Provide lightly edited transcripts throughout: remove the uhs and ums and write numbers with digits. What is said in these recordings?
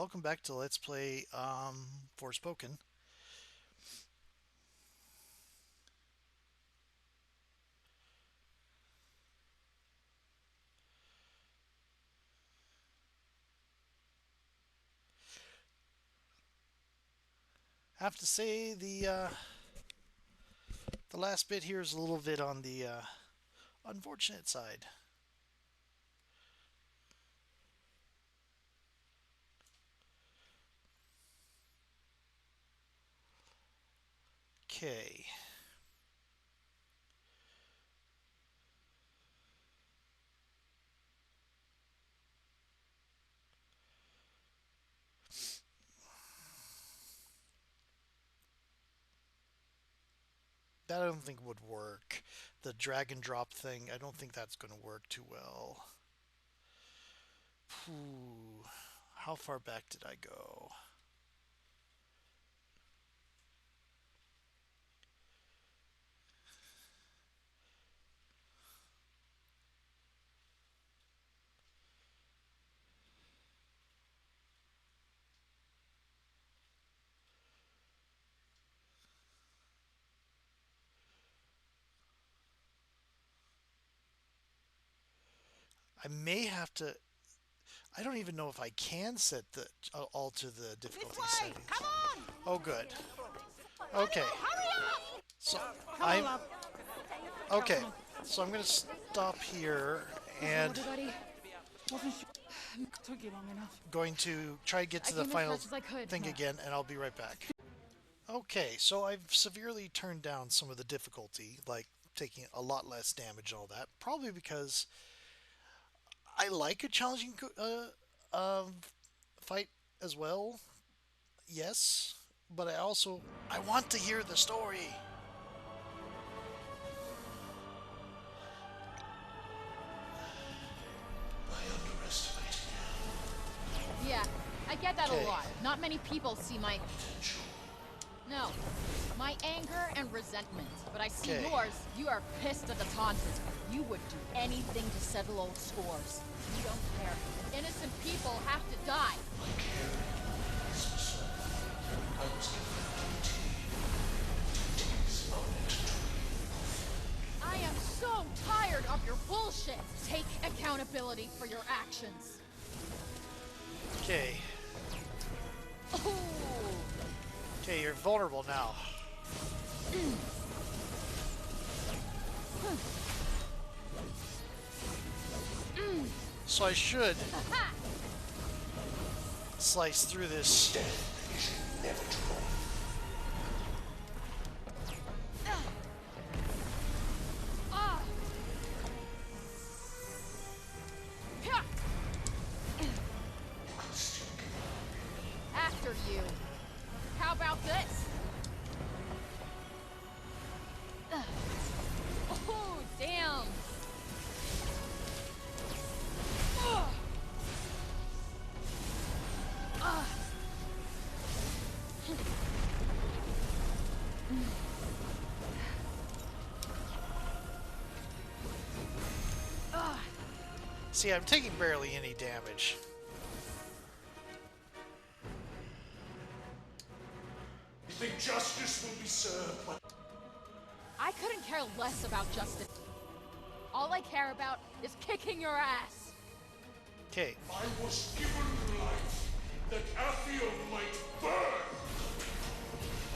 welcome back to Let's Play Forspoken. I have to say the last bit here is a little bit on the unfortunate side. Okay. That I don't think would work. The drag and drop thing, I don't think that's going to work too well. Ooh, how far back did I go? I may have to. I don't even know if I can set the alter the difficulty Frey, settings. come on! Oh, good. Okay. Hurry up! So I'm okay. So I'm gonna stop here and Everybody, wasn't sure. Took you long enough. going to try to get to I the came as final fast as I could. thing again, and I'll be right back. Okay, so I've severely turned down some of the difficulty, like taking a lot less damage and all that. Probably because I like a challenging fight as well. Yes, but I want to hear the story. I underestimated Yeah, I get that Okay. a lot. Not many people see my potential. no, my anger and resentment. But I see Okay. yours. You are pissed at the Tantas. You would do anything to settle old scores. You don't care. Innocent people have to die. I carried this myself. I was given a duty. Duties of it. I am so tired of your bullshit. Take accountability for your actions. Okay. Ooh. Okay, you're vulnerable now. So I should slice through this. Death is inevitable. Ah. Hyah. You can still get After you. How about this? Oh, damn. Ugh. Ah. Ah. See, I'm taking barely any damage. You think justice will be served like I couldn't care less about justice. All I care about is kicking your ass. Okay. I was given life that Afiel might burn?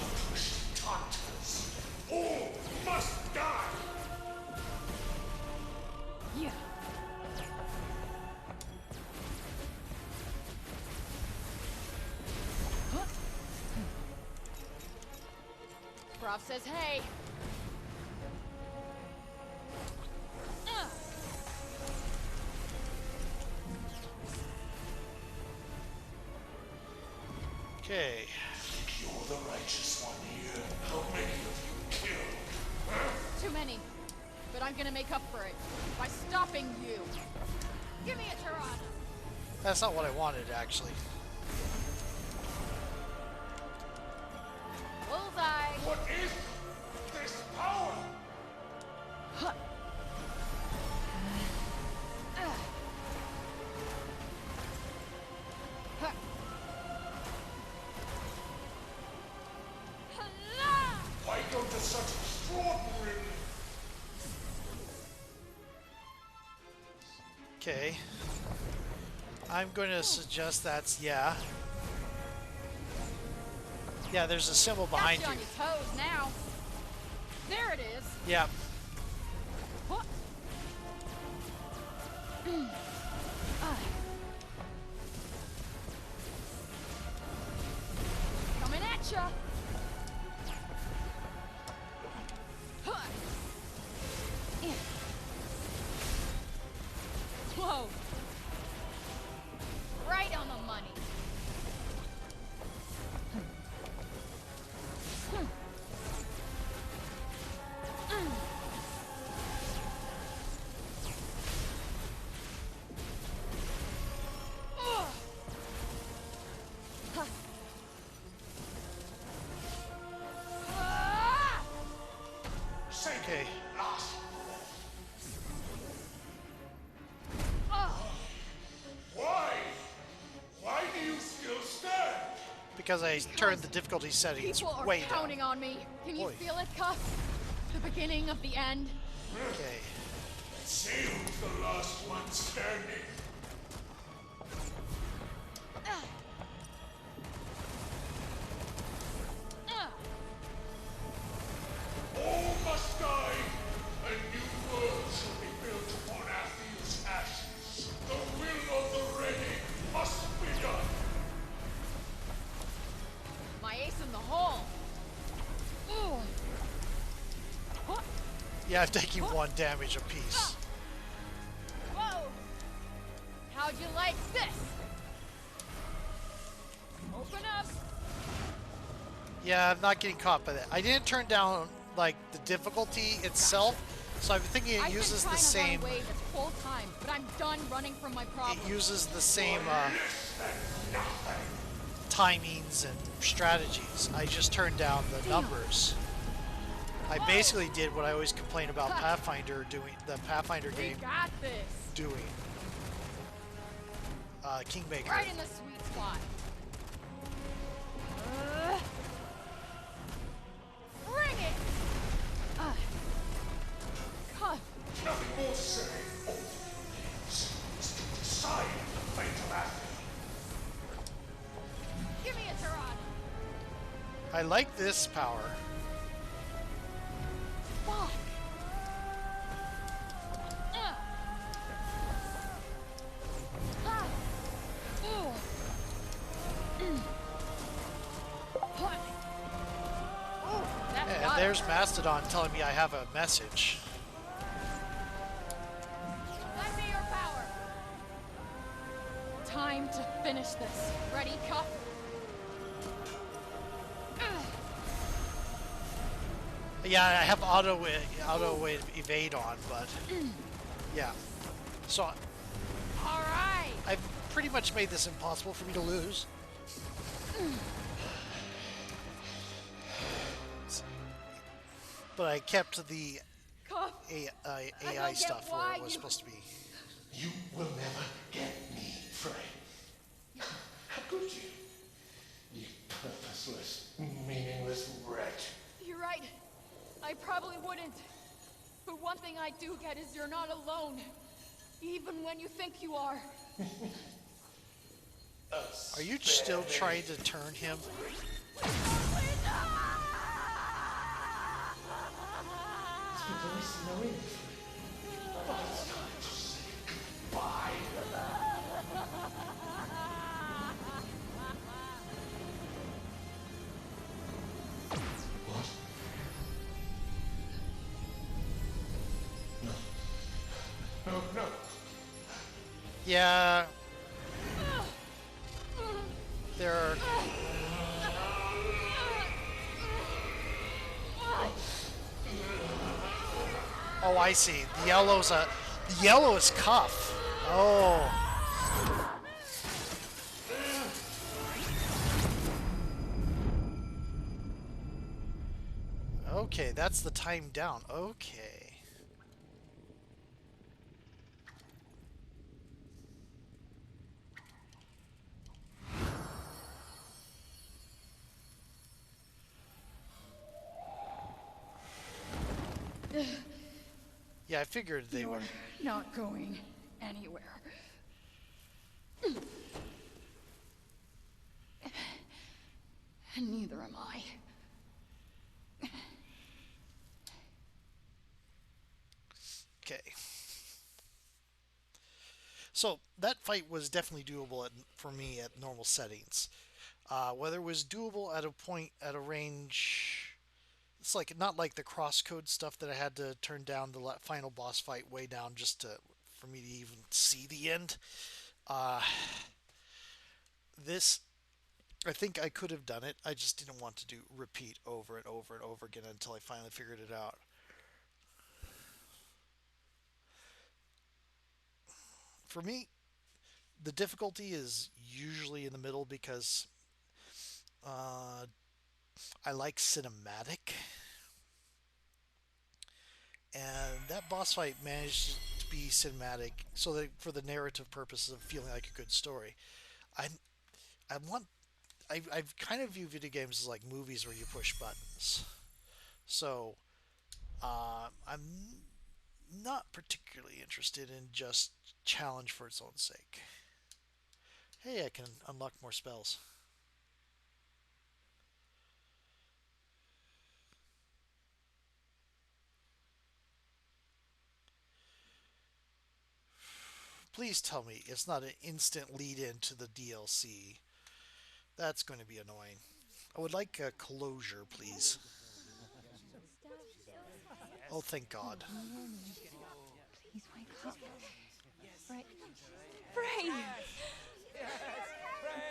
Accursed Tantas. All must die! Yeah. Huh? Prof says, hey. Okay. You're the righteous one here. How many of you killed? Huh? Too many. But I'm gonna make up for it by stopping you. Give me a Tirana. That's not what I wanted, actually. Bullseye. What is this power? Okay. I'm going to suggest that's yeah. Yeah, there's a symbol behind Got you. you on your toes now. There it is. Yeah. Huh. Coming at ya. Whoa. Right on the money. Okay. Last. Why? Why do you still stand? Because I turned the difficulty settings People are way down. counting on me. Can you Boy. feel it, Cuff? The beginning of the end. Okay. See who's the last one standing. All must die. A new world shall be built upon Athea's ashes. The will of the ready must be done. My ace in the hole. Ooh. Huh. Yeah, I'm taking 1 damage apiece. Whoa. How'd you like this? Open up. Yeah, I'm not getting caught by that. I didn't turn down like the difficulty itself, so I'm thinking it I've been uses the trying to same. run away this whole time, but I'm done running from my problems. It uses the same timings and strategies. I just turned down the numbers. I basically did what I always complain about Pathfinder doing. The Pathfinder We game got this. doing. Kingmaker. Right in the sweet spot. Bring it. God. Nothing more to say. All that remains is to decide the fate of Athea. Give me a Tarot. I like this power. Fuck. Ooh. That's And got there's it. Mastodon telling me I have a message. Lend me your power. Time to finish this. Ready, Cup? Yeah, I have auto evade on, but yeah. So All right. I've pretty much made this impossible for me to lose. But I kept the Cup. AI don't get stuff where why it was you- supposed to be. You will never get me, Frey. How could you? You purposeless, meaningless wretch. You're right. I probably wouldn't. But one thing I do get is you're not alone. Even when you think you are. Are you still trying to turn him? There is no end. But it's time to say goodbye. What? No. No. Yeah. There are. Oh, I see. The yellow is cuff. Oh. Okay, that's the time down. Okay. Yeah, I figured they would. Not going anywhere. And neither am I. Okay. So that fight was definitely doable for me at normal settings. Whether it was doable at a point at a range, it's like not like the crosscode stuff that I had to turn down the final boss fight way down just to for me to even see the end. Uh, this I think I could have done it. I just didn't want to do repeat over and over and over again until I finally figured it out. For me, the difficulty is usually in the middle because uh, I like cinematic, and that boss fight managed to be cinematic, so that for the narrative purposes of feeling like a good story. I I want I've kind of view video games as like movies where you push buttons. So I'm not particularly interested in just challenge for its own sake. Hey, I can unlock more spells. Please tell me it's not an instant lead in to the DLC. That's going to be annoying. I would like a closure, please. Oh, thank God. Please wake up. Frey. Frey!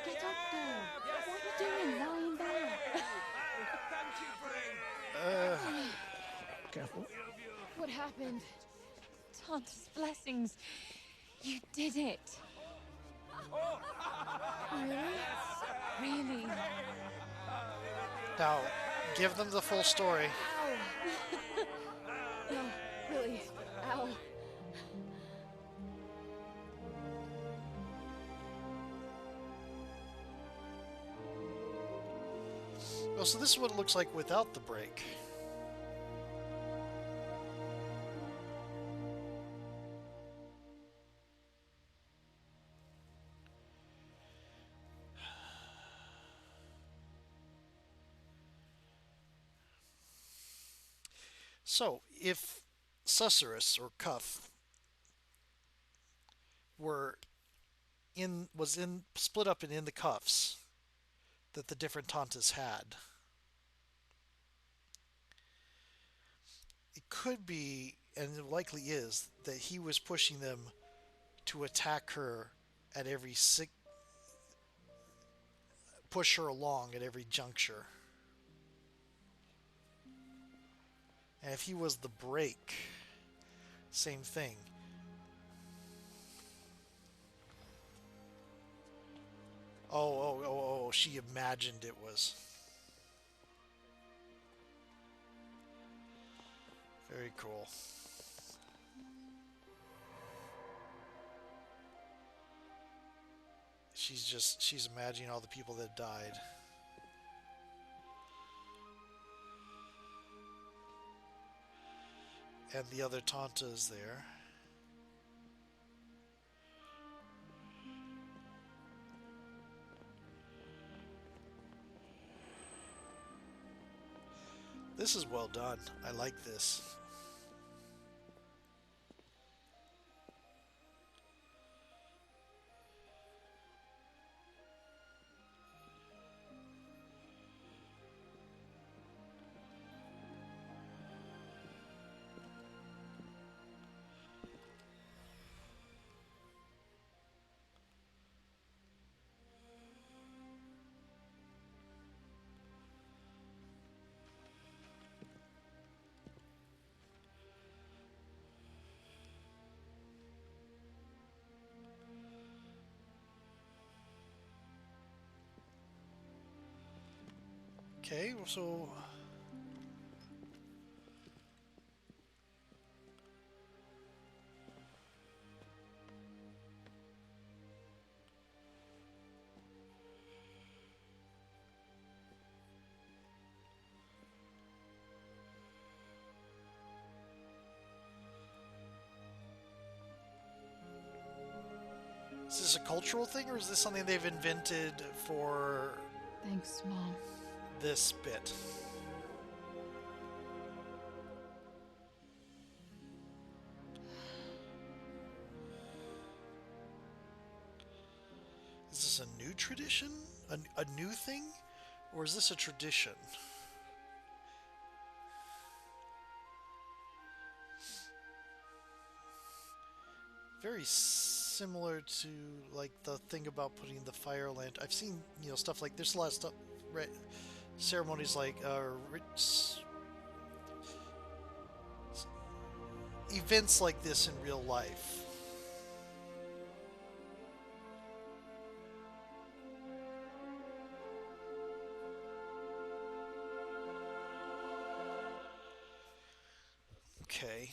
Get up there. What are you doing lying there? Careful. What happened? Tanta's blessings. You did it. Really? Really. Now, give them the full story. Ow! No, really. Ow. Oh, so this is what it looks like without the break. So, if Susurrus or Cuff were was in split up and in the cuffs that the different Tantas had, it could be, and it likely is, that he was pushing them to attack her at every push her along at every juncture. And if he was the break, same thing. Oh, she imagined it was. Very cool. She's imagining all the people that died. And the other Tanta is there. This is well done. I like this. Okay, so Is this a cultural thing, or is this something they've invented for Thanks, Mom. this bit? Is this a new tradition? A new thing? Or is this a tradition? Very similar to like the thing about putting the fire lantern. I've seen, you know, stuff like there's a lot of stuff, ceremonies like events like this in real life. Okay.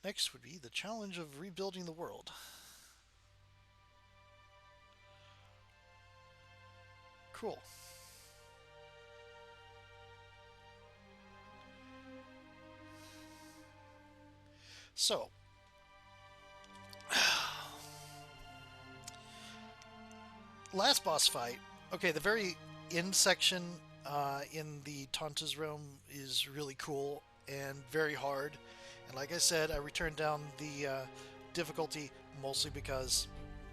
Next would be the challenge of rebuilding the world. Cool. So, last boss fight. Okay, the very end section in the Tanta's realm is really cool and very hard. And like I said, I returned down the difficulty mostly because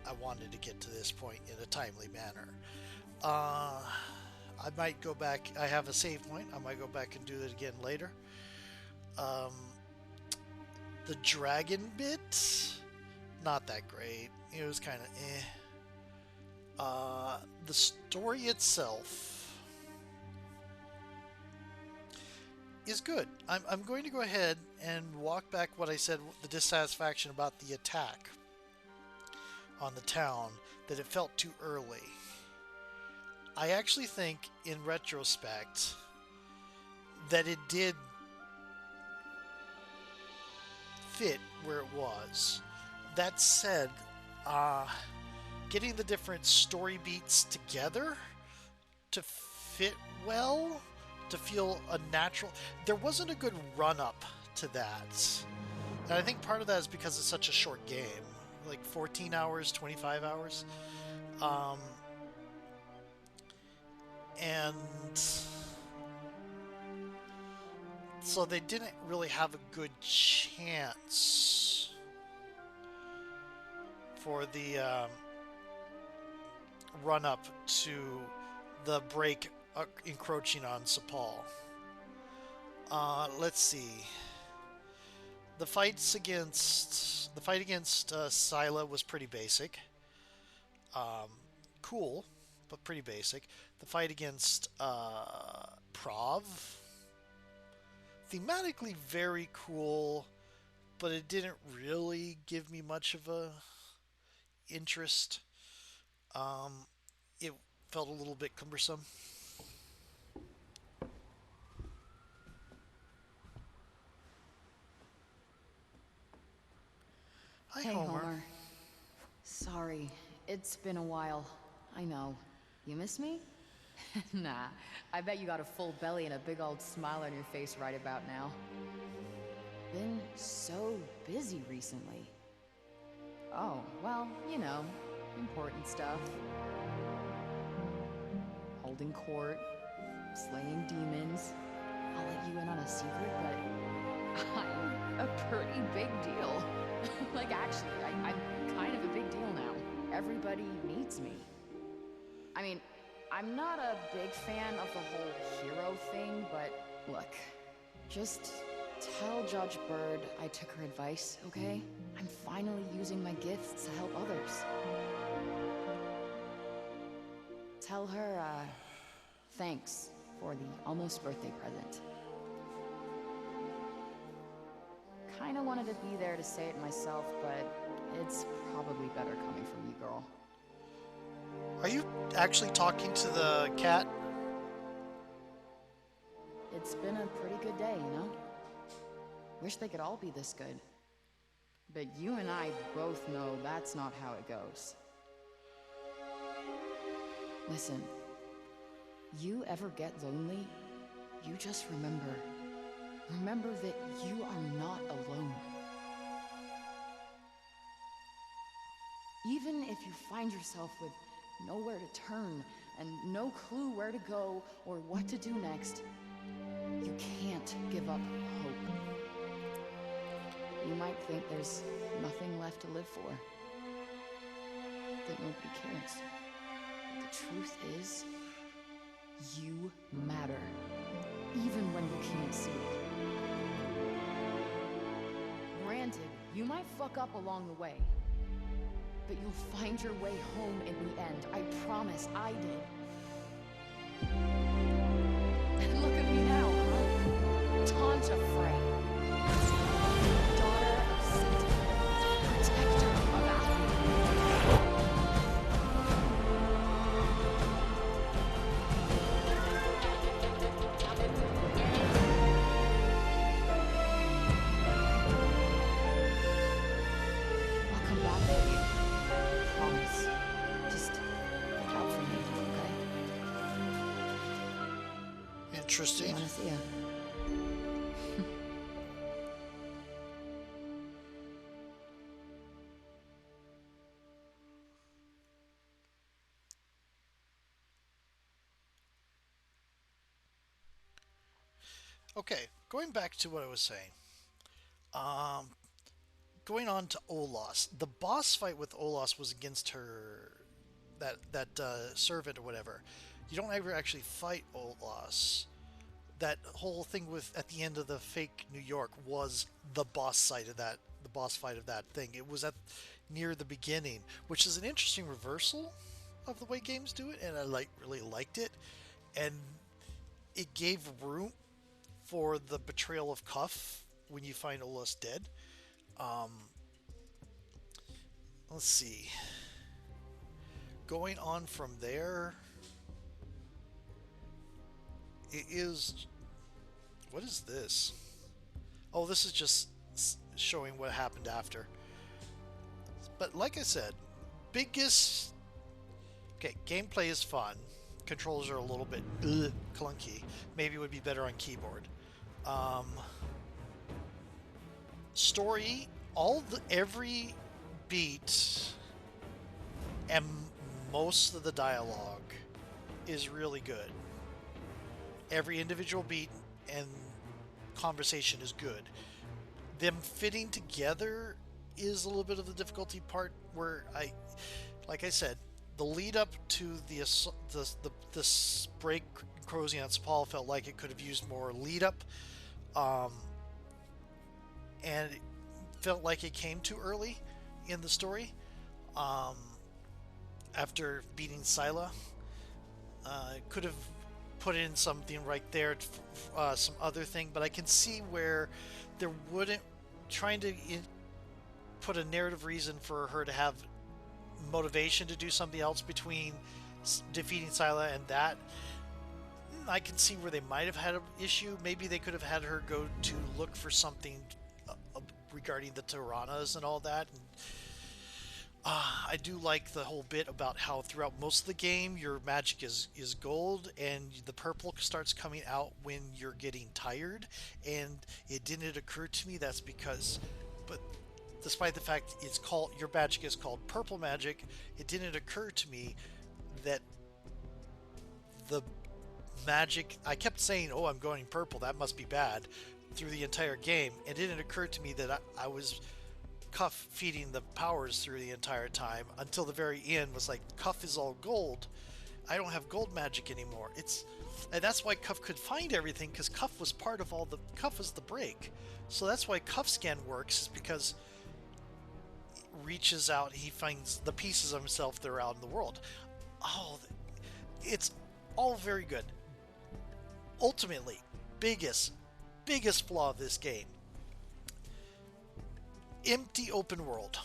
I wanted to get to this point in a timely manner. I might go back. I have a save point. I might go back and do it again later. The dragon bit, not that great. It was kind of eh. The story itself is good. I'm going to go ahead and walk back what I said, the dissatisfaction about the attack on the town, that it felt too early. I actually think, in retrospect, that it did fit where it was. That said, getting the different story beats together to fit well, to feel a natural... There wasn't a good run-up to that. And I think part of that is because it's such a short game. Like 14 hours, 25 hours. And so they didn't really have a good chance for the run-up to the break encroaching on Sepal. Let's see. The fight against Scylla was pretty basic. Cool, but pretty basic. The fight against Prov, thematically very cool, but it didn't really give me much of a interest. It felt a little bit cumbersome. Hi, Hey, Homer. Homer. Sorry, it's been a while. I know. You miss me? Nah, I bet you got a full belly and a big old smile on your face right about now. Been so busy recently. Oh, well, you know, important stuff. Holding court, slaying demons. I'll let you in on a secret, but I'm a pretty big deal. Like, actually, I'm kind of a big deal now. Everybody needs me. I mean, I'm not a big fan of the whole hero thing, but look, just tell Judge Bird I took her advice, okay? I'm finally using my gifts to help others. Tell her, thanks for the almost birthday present. Kinda wanted to be there to say it myself, but it's probably better coming from you, girl. Are you actually talking to the cat? It's been a pretty good day, you know? Wish they could all be this good. But you and I both know that's not how it goes. Listen, you ever get lonely, you just remember that you are not alone. Even if you find yourself with nowhere to turn and no clue where to go or what to do next, you can't give up hope. You might think there's nothing left to live for, that nobody cares. But the truth is, you matter, even when you can't see it. Granted, you might fuck up along the way, but you'll find your way home in the end. I promise, I did. And look at me now, huh? Tanta Frey. Daughter of Tanta, protector of Auden. I'll come back for you. Promise. Just look out for me, okay? Interesting. Wanna see ya? Okay, going back to what I was saying. Um, Going on to Olas. The boss fight with Olas was against her, that servant or whatever. You don't ever actually fight Olas. That whole thing with at the end of the fake New York was the boss fight of that thing. It was at near the beginning, which is an interesting reversal of the way games do it, and I really liked it, and it gave room for the betrayal of Cuff when you find Olas dead. Um, let's see. Going on from there, it is. What is this? Oh, this is just showing what happened after. But like I said, biggest. Okay, gameplay is fun. Controls are a little bit clunky. Maybe it would be better on keyboard. Story, every beat and most of the dialogue is really good. Every individual beat and conversation is good. Them fitting together is a little bit of the difficulty part where like I said, the lead up to this break closing on Sepal felt like it could have used more lead up. And it felt like it came too early in the story. After beating Scylla, could have put in something right there, some other thing. But I can see where there wouldn't trying to put a narrative reason for her to have motivation to do something else between defeating Scylla and that. I can see where they might have had an issue. Maybe they could have had her go to look for something regarding the Tyrannas and all that. And, I do like the whole bit about how throughout most of the game your magic is gold and the purple starts coming out when you're getting tired. And it didn't occur to me that's because, but despite the fact your magic is called purple magic, it didn't occur to me that the magic, I kept saying, oh, I'm going purple, that must be bad, through the entire game. It didn't occur to me that I was Cuff feeding the powers through the entire time until the very end was like, Cuff is all gold, I don't have gold magic anymore. And that's why Cuff could find everything, because Cuff was part of Cuff was the break. So that's why Cuff Scan works, is because reaches out, he finds the pieces of himself that are out in the world. Oh, it's all very good. Ultimately, biggest flaw of this game, empty open world.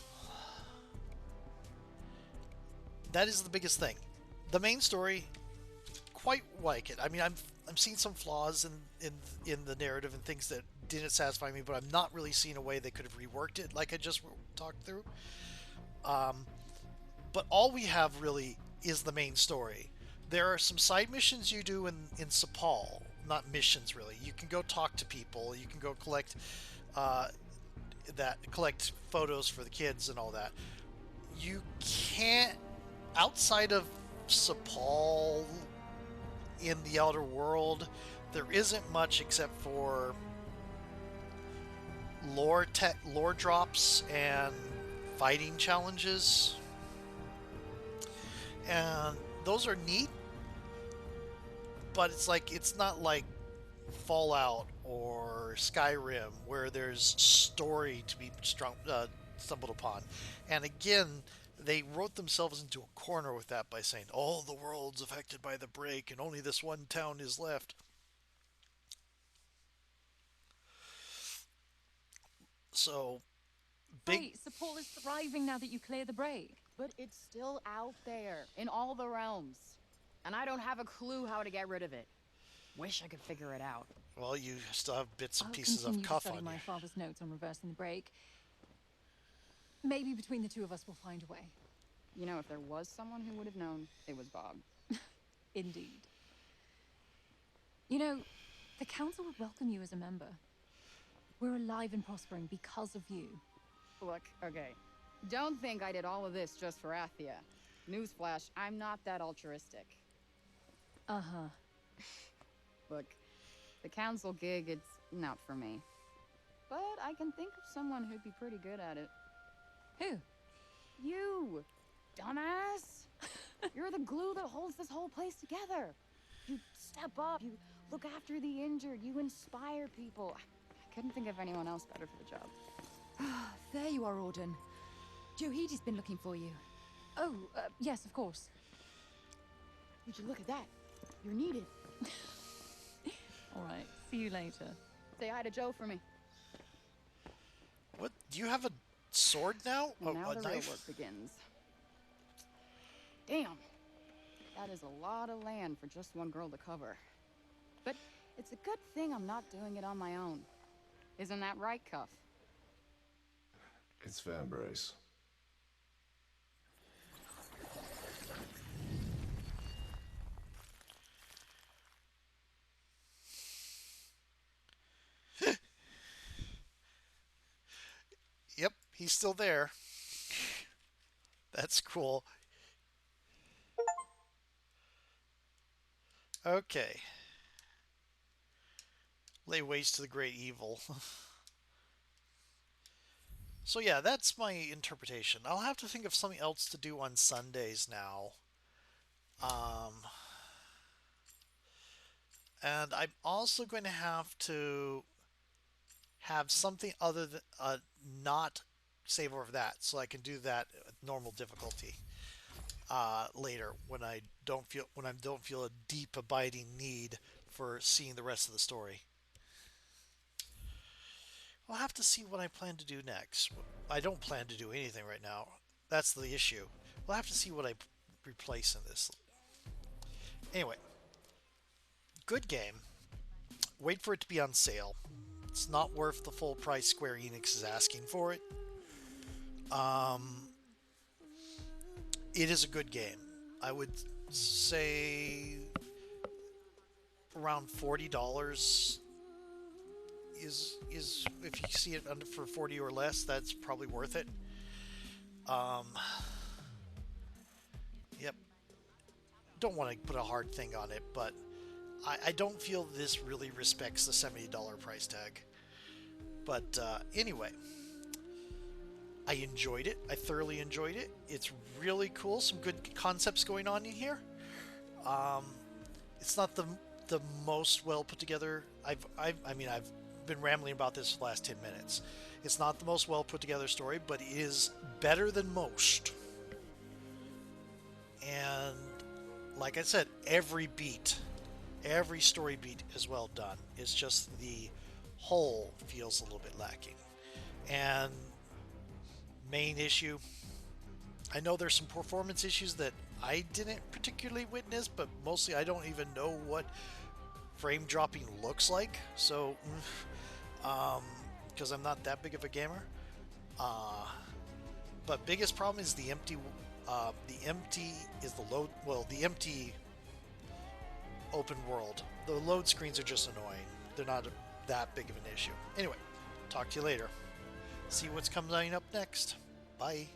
That is the biggest thing. The main story, quite like it. I mean, I'm seeing some flaws in the narrative and things that didn't satisfy me, but I'm not really seeing a way they could have reworked it like I just talked through. But all we have really is the main story. There are some side missions you do in Sepal. Not missions, really. You can go talk to people. You can go collect photos for the kids and all that. You can't, outside of Sepal in the Outer World, there isn't much except for lore drops and fighting challenges, and those are neat. But it's like it's not like Fallout or Skyrim where there's story to be stumbled upon. And again, they wrote themselves into a corner with that by saying all the world's affected by the break and only this one town is left. So big. Right, Sepul is thriving now that you clear the break. But it's still out there, in all the realms. And I don't have a clue how to get rid of it. Wish I could figure it out. Well, you still have bits and I'll pieces of continue to cuff study on my you. father's notes on reversing the break. Maybe between the two of us we'll find a way. You know, if there was someone who would have known, it was Bob. Indeed. You know, the council would welcome you as a member. We're alive and prospering because of you. Look, okay. Don't think I did all of this just for Athia. Newsflash, I'm not that altruistic. Uh-huh. Look, the council gig, it's not for me. But I can think of someone who'd be pretty good at it. Who? You! Dumbass! You're the glue that holds this whole place together. You step up, you look after the injured, you inspire people. I couldn't think of anyone else better for the job. There you are, Auden. Johedi's been looking for you. Oh, yes, of course. Would you look at that? You're needed. All right, see you later. Say hi to Joe for me. What? Do you have a sword now? And now A the real knife? work begins. Damn. That is a lot of land for just one girl to cover. But it's a good thing I'm not doing it on my own. Isn't that right, Cuff? It's fair, Brace. Yep, he's still there. That's cool. Okay. Lay waste to the great evil. So yeah, that's my interpretation. I'll have to think of something else to do on Sundays now. And I'm also going to have something other than not save over that, so I can do that at normal difficulty later when I don't feel a deep abiding need for seeing the rest of the story. I'll have to see what I plan to do next. I don't plan to do anything right now. That's the issue. We'll have to see what I replace in this. Anyway, good game. Wait for it to be on sale. It's not worth the full price Square Enix is asking for it. It is a good game. I would say around $40 is if you see it under for 40 or less, that's probably worth it. Yep. Don't want to put a hard thing on it, but I don't feel this really respects the $70 price tag. But anyway, I enjoyed it. I thoroughly enjoyed it. It's really cool. Some good concepts going on in here. It's not the most well put together. I've been rambling about this for the last 10 minutes. It's not the most well put together story, but it is better than most. And like I said, every story beat is well done. It's just the whole feels a little bit lacking. And main issue, I know there's some performance issues that I didn't particularly witness, but mostly I don't even know what frame dropping looks like. So, because I'm not that big of a gamer. But biggest problem is the empty open world. The load screens are just annoying. They're not that big of an issue. Anyway, talk to you later. See what's coming up next. Bye.